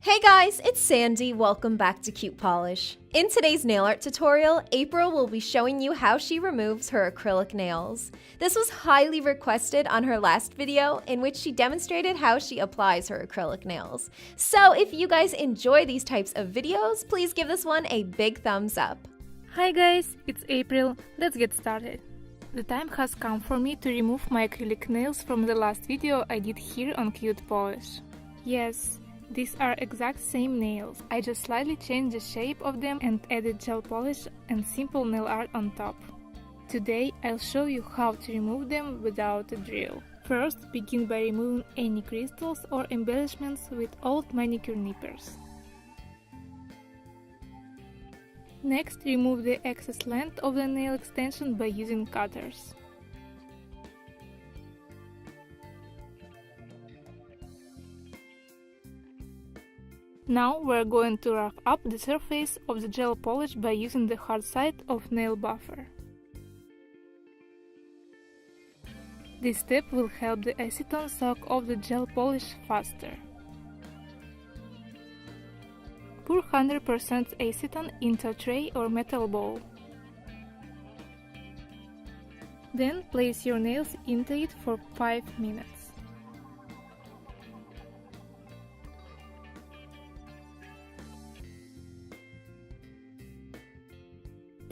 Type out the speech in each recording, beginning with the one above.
Hey guys, it's Sandy. Welcome back to CutePolish. In today's nail art tutorial, April will be showing you how she removes her acrylic nails. This was highly requested on her last video in which she demonstrated how she applies her acrylic nails. So if you guys enjoy these types of videos, please give this one a big thumbs up. Hi guys, it's April. Let's get started. The time has come for me to remove my acrylic nails from the last video I did here on CutePolish. Yes, these are exact same nails, I just slightly changed the shape of them and added gel polish and simple nail art on top. Today I'll show you how to remove them without a drill. First, begin by removing any crystals or embellishments with old manicure nippers. Next, remove the excess length of the nail extension by using cutters. Now we're going to rough up the surface of the gel polish by using the hard side of nail buffer. This step will help the acetone soak off the gel polish faster. Pour 100% acetone into a tray or metal bowl. Then place your nails into it for 5 minutes.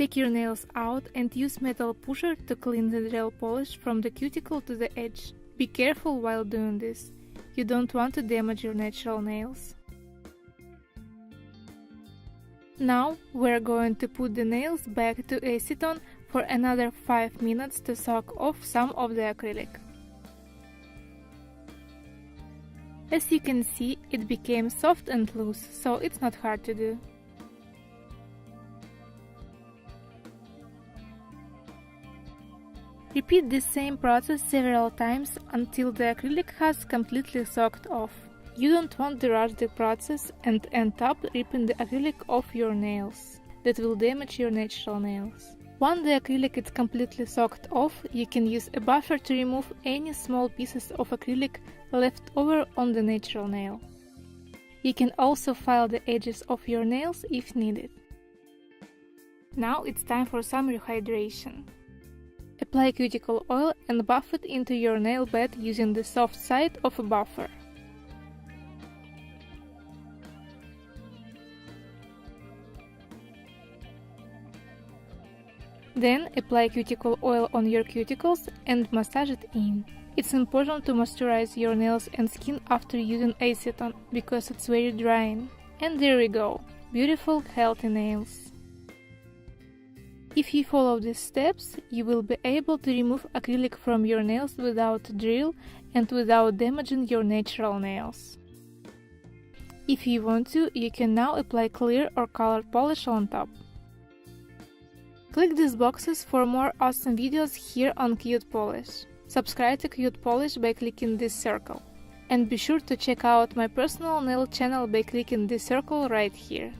Take your nails out and use metal pusher to clean the gel polish from the cuticle to the edge. Be careful while doing this, you don't want to damage your natural nails. Now we're going to put the nails back to acetone for another 5 minutes to soak off some of the acrylic. As you can see, it became soft and loose, so it's not hard to do. Repeat this same process several times until the acrylic has completely soaked off. You don't want to rush the process and end up ripping the acrylic off your nails. That will damage your natural nails. Once the acrylic is completely soaked off, you can use a buffer to remove any small pieces of acrylic left over on the natural nail. You can also file the edges of your nails if needed. Now it's time for some rehydration. Apply cuticle oil and buff it into your nail bed using the soft side of a buffer. Then apply cuticle oil on your cuticles and massage it in. It's important to moisturize your nails and skin after using acetone because it's very drying. And there we go, beautiful healthy nails. If you follow these steps, you will be able to remove acrylic from your nails without a drill and without damaging your natural nails. If you want to, you can now apply clear or colored polish on top. Click these boxes for more awesome videos here on CutePolish. Subscribe to CutePolish by clicking this circle. And be sure to check out my personal nail channel by clicking this circle right here.